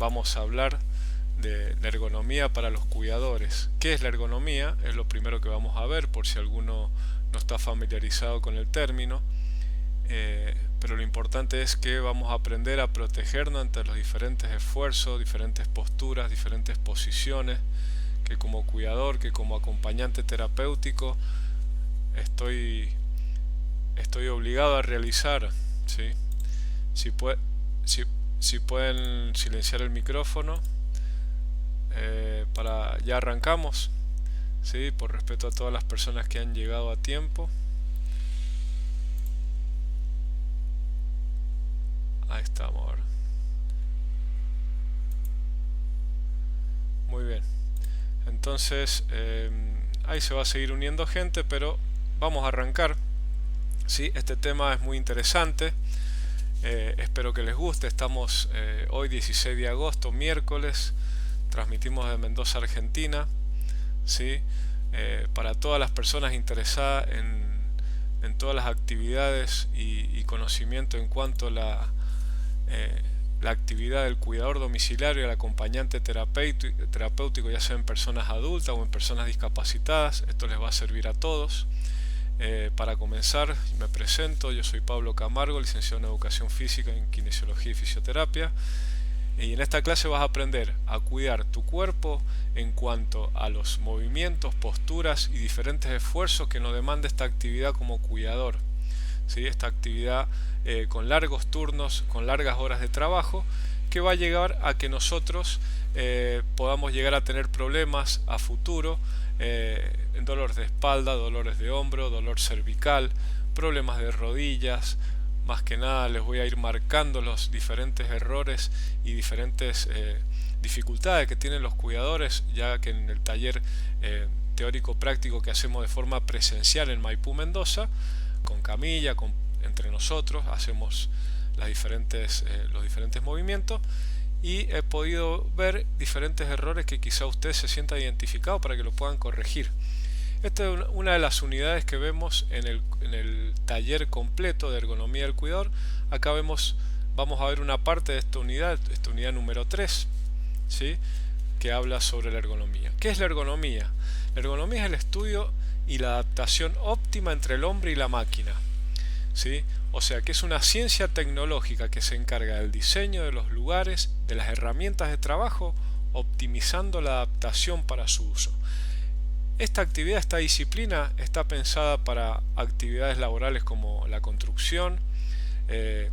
vamos a hablar de la ergonomía para los cuidadores. ¿Qué es la ergonomía? Es lo primero que vamos a ver por si alguno no está familiarizado con el término. Pero lo importante es que vamos a aprender a protegernos ante los diferentes esfuerzos, diferentes posturas, diferentes posiciones que como cuidador, que como acompañante terapéutico estoy obligado a realizar, ¿sí? Si, pue- si, si pueden silenciar el micrófono, ya arrancamos, ¿sí? Por respeto a todas las personas que han llegado a tiempo. Ahí estamos ahora. Muy bien. Entonces, ahí se va a seguir uniendo gente, pero vamos a arrancar. Sí, este tema es muy interesante. Espero que les guste. Estamos hoy 16 de agosto, miércoles. Transmitimos de Mendoza, Argentina. ¿Sí? Para todas las personas interesadas en todas las actividades y conocimiento en cuanto a la actividad del cuidador domiciliario y el acompañante terapéutico, ya sea en personas adultas o en personas discapacitadas. Esto les va a servir a todos. Para comenzar, me presento. Yo soy Pablo Camargo, licenciado en Educación Física, en Kinesiología y Fisioterapia. Y en esta clase vas a aprender a cuidar tu cuerpo en cuanto a los movimientos, posturas y diferentes esfuerzos que nos demanda esta actividad como cuidador. ¿Sí? Esta actividad con largos turnos, con largas horas de trabajo, que va a llegar a que nosotros podamos llegar a tener problemas a futuro, dolores de espalda, dolores de hombro, dolor cervical, problemas de rodillas. Más que nada les voy a ir marcando los diferentes errores y diferentes dificultades que tienen los cuidadores, ya que en el taller teórico práctico que hacemos de forma presencial en Maipú, Mendoza, con camilla, entre nosotros, hacemos los diferentes movimientos, y he podido ver diferentes errores que quizá usted se sienta identificado para que lo puedan corregir. Esta es una de las unidades que vemos en el taller completo de ergonomía del cuidador. Acá vamos a ver una parte de esta unidad número 3, ¿sí? Que habla sobre la ergonomía. ¿Qué es la ergonomía? La ergonomía es el estudio y la adaptación óptima entre el hombre y la máquina, ¿sí? O sea que es una ciencia tecnológica que se encarga del diseño de los lugares, de las herramientas de trabajo, optimizando la adaptación para su uso. Esta actividad, esta disciplina, está pensada para actividades laborales como la construcción, el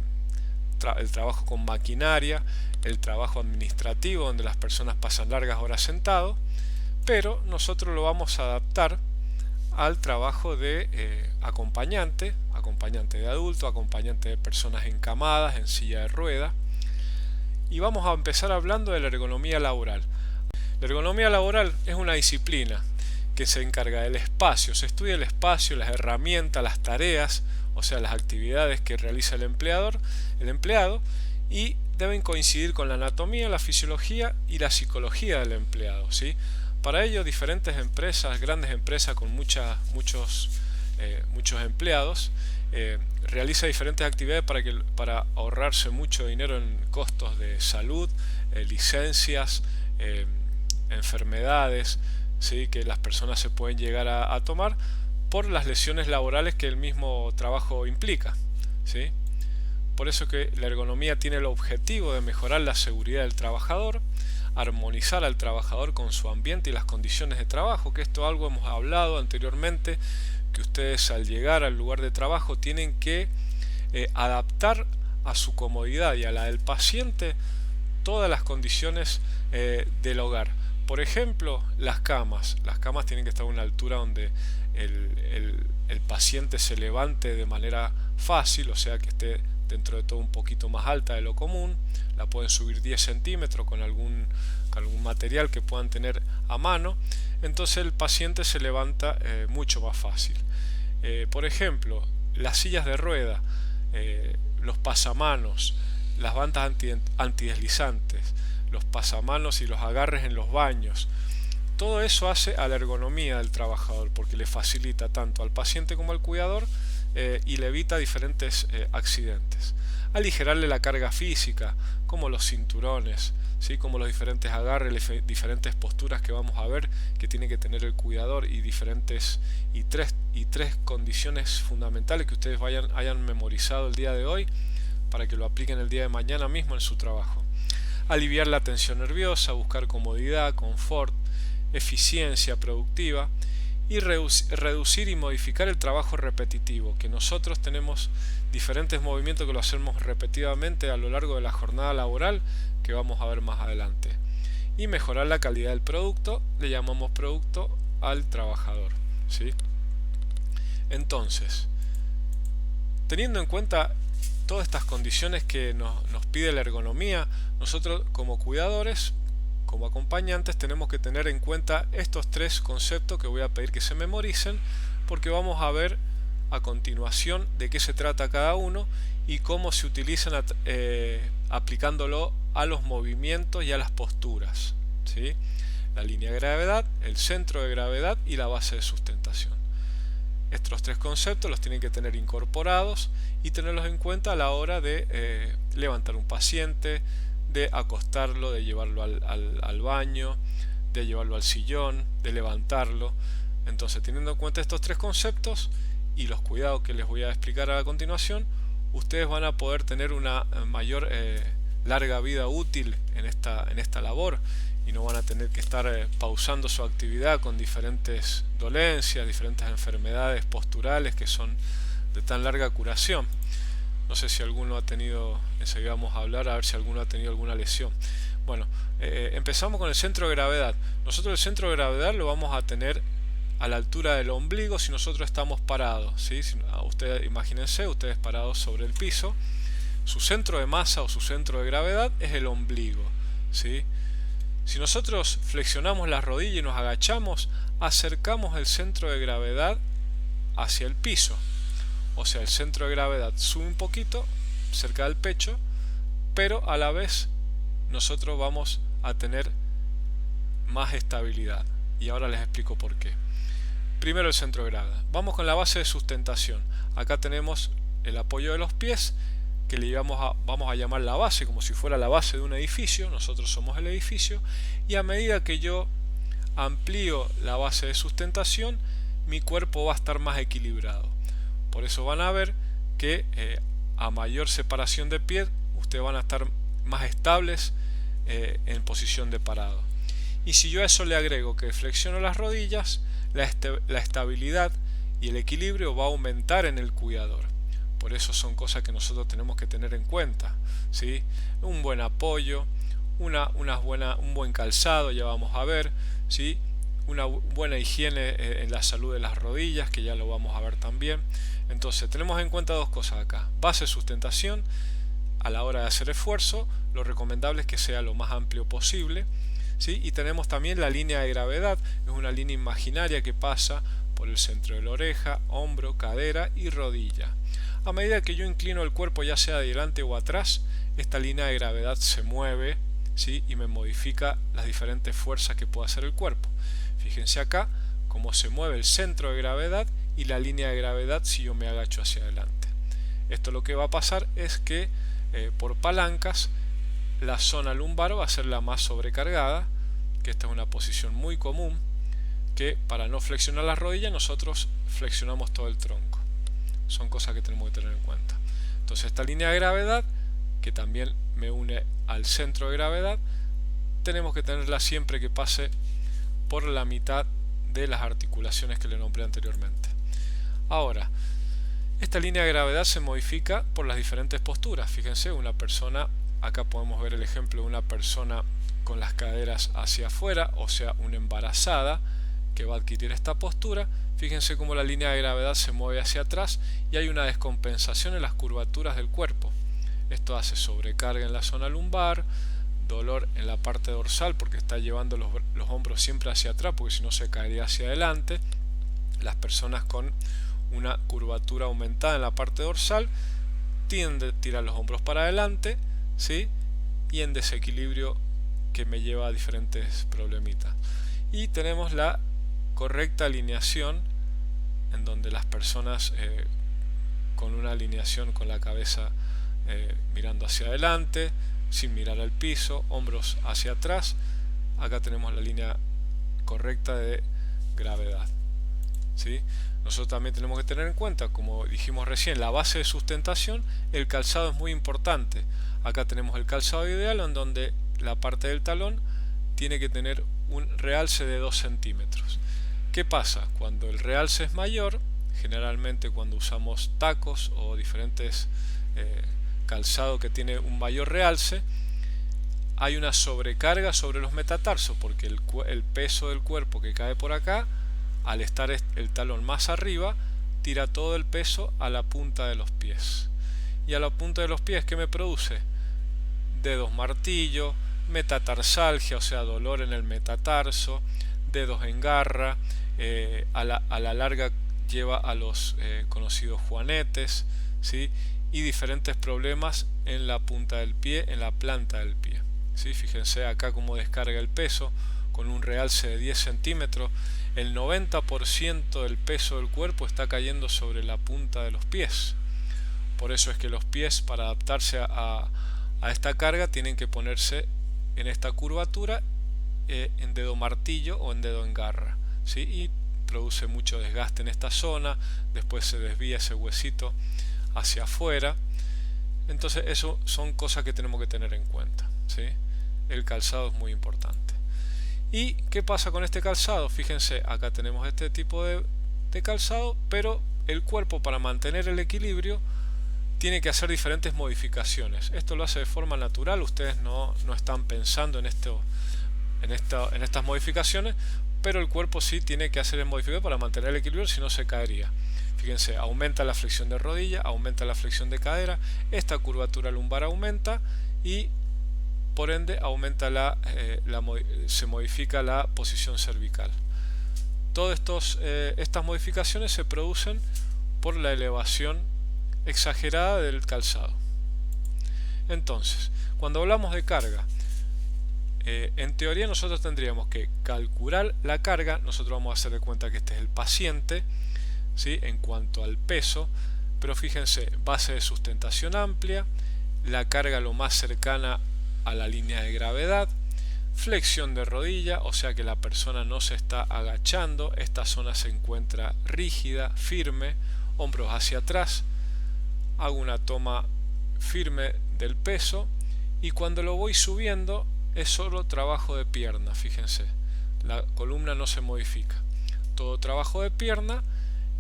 trabajo con maquinaria, el trabajo administrativo donde las personas pasan largas horas sentados, pero nosotros lo vamos a adaptar al trabajo de acompañante de adulto, acompañante de personas encamadas, en silla de ruedas, y vamos a empezar hablando de la ergonomía laboral. La ergonomía laboral es una disciplina que se encarga del espacio, se estudia el espacio, las herramientas, las tareas, o sea, las actividades que realiza el empleado, y deben coincidir con la anatomía, la fisiología y la psicología del empleado, ¿sí? Para ello, diferentes empresas, grandes empresas con muchos empleados, realiza diferentes actividades para ahorrarse mucho dinero en costos de salud, licencias, enfermedades, ¿sí? Que las personas se pueden llegar a tomar por las lesiones laborales que el mismo trabajo implica, ¿sí? Por eso que la ergonomía tiene el objetivo de mejorar la seguridad del trabajador, armonizar al trabajador con su ambiente y las condiciones de trabajo, que esto algo hemos hablado anteriormente, que ustedes al llegar al lugar de trabajo tienen que adaptar a su comodidad y a la del paciente todas las condiciones del hogar. Por ejemplo, las camas tienen que estar a una altura donde el paciente se levante de manera fácil, o sea que esté dentro de todo un poquito más alta de lo común. La pueden subir 10 centímetros con algún material que puedan tener a mano, entonces el paciente se levanta mucho más fácil. Por ejemplo, las sillas de rueda, los pasamanos, las bandas antideslizantes, los pasamanos y los agarres en los baños, todo eso hace a la ergonomía del trabajador porque le facilita tanto al paciente como al cuidador y le evita diferentes accidentes. aligerarle la carga física, como los cinturones, ¿sí? Como los diferentes agarres, diferentes posturas que vamos a ver que tiene que tener el cuidador y tres condiciones fundamentales que ustedes hayan memorizado el día de hoy para que lo apliquen el día de mañana mismo en su trabajo. Aliviar la tensión nerviosa, buscar comodidad, confort, eficiencia productiva y reducir y modificar el trabajo repetitivo, que nosotros tenemos diferentes movimientos que lo hacemos repetidamente a lo largo de la jornada laboral, que vamos a ver más adelante. Y mejorar la calidad del producto, le llamamos producto al trabajador, ¿sí? Entonces, teniendo en cuenta todas estas condiciones que nos pide la ergonomía, nosotros como cuidadores, como acompañantes, tenemos que tener en cuenta estos tres conceptos que voy a pedir que se memoricen, porque vamos a ver a continuación de qué se trata cada uno y cómo se utilizan aplicándolo a los movimientos y a las posturas, ¿sí? La línea de gravedad, el centro de gravedad y la base de sustentación. Estos tres conceptos los tienen que tener incorporados y tenerlos en cuenta a la hora de levantar un paciente, de acostarlo, de llevarlo al baño, de llevarlo al sillón, de levantarlo. Entonces, teniendo en cuenta estos tres conceptos y los cuidados que les voy a explicar a continuación, ustedes van a poder tener una mayor larga vida útil en esta labor y no van a tener que estar pausando su actividad con diferentes dolencias, diferentes enfermedades posturales que son de tan larga curación. No sé si alguno ha tenido, enseguida vamos a hablar a ver si alguno ha tenido alguna lesión. Bueno, empezamos con el centro de gravedad. Nosotros el centro de gravedad lo vamos a tener a la altura del ombligo si nosotros estamos parados, ¿sí? Ustedes imagínense, ustedes parados sobre el piso, su centro de masa o su centro de gravedad es el ombligo, ¿sí? Si nosotros flexionamos la rodilla y nos agachamos, acercamos el centro de gravedad hacia el piso. O sea, el centro de gravedad sube un poquito cerca del pecho, pero a la vez nosotros vamos a tener más estabilidad. Y ahora les explico por qué. Primero el centro de gravedad. Vamos con la base de sustentación. Acá tenemos el apoyo de los pies, que vamos a llamar la base, como si fuera la base de un edificio. Nosotros somos el edificio. Y a medida que yo amplío la base de sustentación, mi cuerpo va a estar más equilibrado. Por eso van a ver que a mayor separación de pie, ustedes van a estar más estables en posición de parado. Y si yo a eso le agrego que flexiono las rodillas, la estabilidad y el equilibrio va a aumentar en el cuidador. Por eso son cosas que nosotros tenemos que tener en cuenta, ¿sí? Un buen apoyo, un buen calzado, ya vamos a ver, ¿sí? Una buena higiene en la salud de las rodillas, que ya lo vamos a ver también. Entonces tenemos en cuenta dos cosas acá: base de sustentación. A la hora de hacer esfuerzo, lo recomendable es que sea lo más amplio posible, ¿sí? Y tenemos también la línea de gravedad, es una línea imaginaria que pasa por el centro de la oreja, hombro, cadera y rodilla. A medida que yo inclino el cuerpo, ya sea adelante o atrás, esta línea de gravedad se mueve, ¿sí? Y me modifica las diferentes fuerzas que puede hacer el cuerpo. Fíjense acá cómo se mueve el centro de gravedad y la línea de gravedad si yo me agacho hacia adelante. Esto lo que va a pasar es que por palancas la zona lumbar va a ser la más sobrecargada, que esta es una posición muy común, que para no flexionar las rodillas nosotros flexionamos todo el tronco. Son cosas que tenemos que tener en cuenta. Entonces esta línea de gravedad, que también me une al centro de gravedad, tenemos que tenerla siempre que pase por la mitad de las articulaciones que le nombré anteriormente. Ahora, esta línea de gravedad se modifica por las diferentes posturas. Fíjense, una persona, acá podemos ver el ejemplo de una persona con las caderas hacia afuera, o sea, una embarazada que va a adquirir esta postura. Fíjense cómo la línea de gravedad se mueve hacia atrás y hay una descompensación en las curvaturas del cuerpo. Esto hace sobrecarga en la zona lumbar, dolor en la parte dorsal porque está llevando los hombros siempre hacia atrás, porque si no se caería hacia adelante. Las personas con una curvatura aumentada en la parte dorsal tienden a tirar los hombros para adelante, ¿sí? Y en desequilibrio que me lleva a diferentes problemitas. Y tenemos la correcta alineación, en donde las personas con una alineación con la cabeza mirando hacia adelante, sin mirar al piso, hombros hacia atrás. Acá tenemos la línea correcta de gravedad, ¿sí? Nosotros también tenemos que tener en cuenta, como dijimos recién, la base de sustentación. El calzado es muy importante. Acá tenemos el calzado ideal, en donde la parte del talón tiene que tener un realce de 2 centímetros. ¿Qué pasa? Cuando el realce es mayor, generalmente cuando usamos tacos o diferentes calzado que tiene un mayor realce, hay una sobrecarga sobre los metatarsos, porque el peso del cuerpo que cae por acá, al estar el talón más arriba, tira todo el peso a la punta de los pies. Y a la punta de los pies, ¿qué me produce? Dedos martillo, metatarsalgia, o sea, dolor en el metatarso, dedos en garra, a la larga lleva a los conocidos juanetes, ¿sí? Y diferentes problemas en la punta del pie, en la planta del pie, ¿sí? Fíjense acá cómo descarga el peso con un realce de 10 centímetros. El 90% del peso del cuerpo está cayendo sobre la punta de los pies. Por eso es que los pies, para adaptarse a esta carga, tienen que ponerse en esta curvatura, en dedo martillo o en dedo en garra, ¿sí? Y produce mucho desgaste en esta zona. Después se desvía ese huesito hacia afuera. Entonces eso son cosas que tenemos que tener en cuenta, ¿sí? El calzado es muy importante. ¿Y qué pasa con este calzado? Fíjense, acá tenemos este tipo de calzado, pero el cuerpo, para mantener el equilibrio, tiene que hacer diferentes modificaciones. Esto lo hace de forma natural, ustedes no están pensando en estas modificaciones, pero el cuerpo sí tiene que hacer el modificador para mantener el equilibrio, si no se caería. Fíjense, aumenta la flexión de rodilla, aumenta la flexión de cadera, esta curvatura lumbar aumenta y por ende aumenta se modifica la posición cervical. Todas estas modificaciones se producen por la elevación exagerada del calzado. Entonces, cuando hablamos de carga, en teoría nosotros tendríamos que calcular la carga. Nosotros vamos a hacer de cuenta que este es el paciente, ¿sí? En cuanto al peso, pero fíjense, base de sustentación amplia, la carga lo más cercana a la línea de gravedad, flexión de rodilla, o sea que la persona no se está agachando, esta zona se encuentra rígida, firme, hombros hacia atrás, hago una toma firme del peso y cuando lo voy subiendo es solo trabajo de pierna. Fíjense, la columna no se modifica, todo trabajo de pierna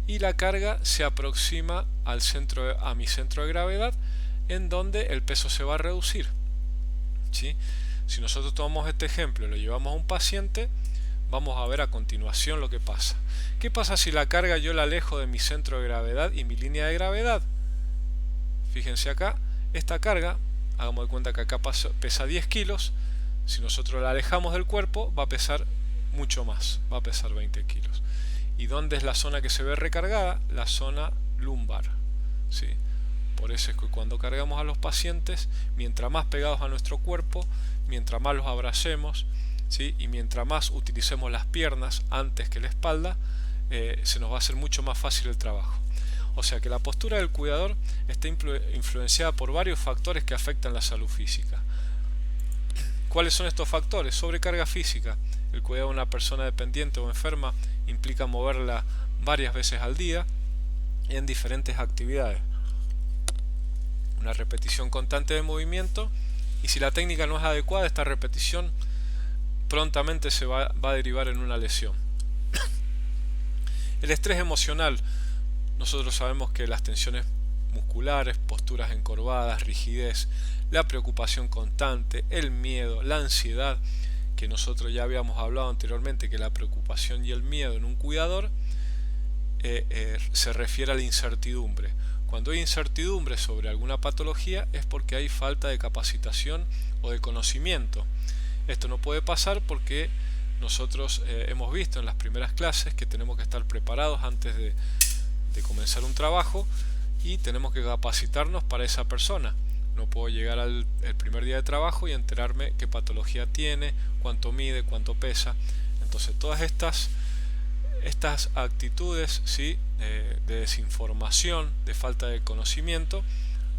y la carga se aproxima a mi centro de gravedad, en donde el peso se va a reducir, ¿sí? Si nosotros tomamos este ejemplo y lo llevamos a un paciente, vamos a ver a continuación lo que pasa. ¿Qué pasa si la carga yo la alejo de mi centro de gravedad y mi línea de gravedad? Fíjense acá, esta carga, hagamos de cuenta que acá pesa 10 kilos, si nosotros la alejamos del cuerpo va a pesar mucho más, va a pesar 20 kilos. ¿Y dónde es la zona que se ve recargada? La zona lumbar, ¿sí? Por eso es que cuando cargamos a los pacientes, mientras más pegados a nuestro cuerpo, mientras más los abracemos, ¿sí? Y mientras más utilicemos las piernas antes que la espalda, se nos va a hacer mucho más fácil el trabajo. O sea que la postura del cuidador está influenciada por varios factores que afectan la salud física. ¿Cuáles son estos factores? Sobrecarga física. El cuidado de una persona dependiente o enferma implica moverla varias veces al día en diferentes actividades. Una repetición constante de movimiento, y si la técnica no es adecuada, esta repetición prontamente se va a derivar en una lesión. El estrés emocional. Nosotros sabemos que las tensiones musculares, posturas encorvadas, rigidez, la preocupación constante, el miedo, la ansiedad, que nosotros ya habíamos hablado anteriormente, que la preocupación y el miedo en un cuidador se refiere a la incertidumbre. Cuando hay incertidumbre sobre alguna patología es porque hay falta de capacitación o de conocimiento. Esto no puede pasar porque nosotros hemos visto en las primeras clases que tenemos que estar preparados antes de comenzar un trabajo y tenemos que capacitarnos para esa persona. No puedo llegar el primer día de trabajo y enterarme qué patología tiene, cuánto mide, cuánto pesa. Entonces todas estas actitudes, ¿sí? De desinformación, de falta de conocimiento,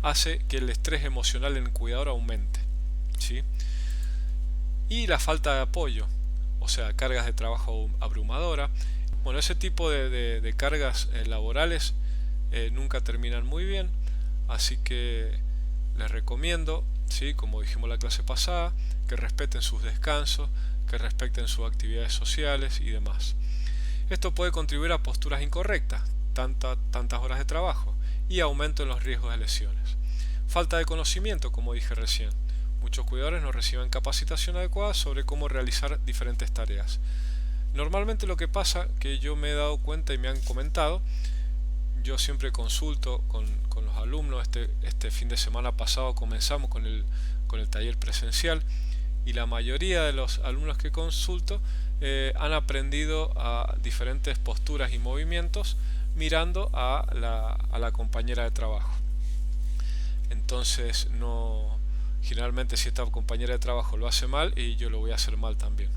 hace que el estrés emocional en el cuidador aumente, ¿sí? Y la falta de apoyo, o sea, cargas de trabajo abrumadora. Bueno, ese tipo de cargas laborales nunca terminan muy bien, así que les recomiendo, ¿sí? Como dijimos en la clase pasada, que respeten sus descansos, que respeten sus actividades sociales y demás. Esto puede contribuir a posturas incorrectas, tantas horas de trabajo, y aumento en los riesgos de lesiones. Falta de conocimiento, como dije recién. Muchos cuidadores no reciben capacitación adecuada sobre cómo realizar diferentes tareas. Normalmente lo que pasa, que yo me he dado cuenta y me han comentado, yo siempre consulto con los alumnos. Este fin de semana pasado comenzamos con el taller presencial, y la mayoría de los alumnos que consulto han aprendido a diferentes posturas y movimientos mirando a la compañera de trabajo. Entonces, no, generalmente si esta compañera de trabajo lo hace mal, y yo lo voy a hacer mal también.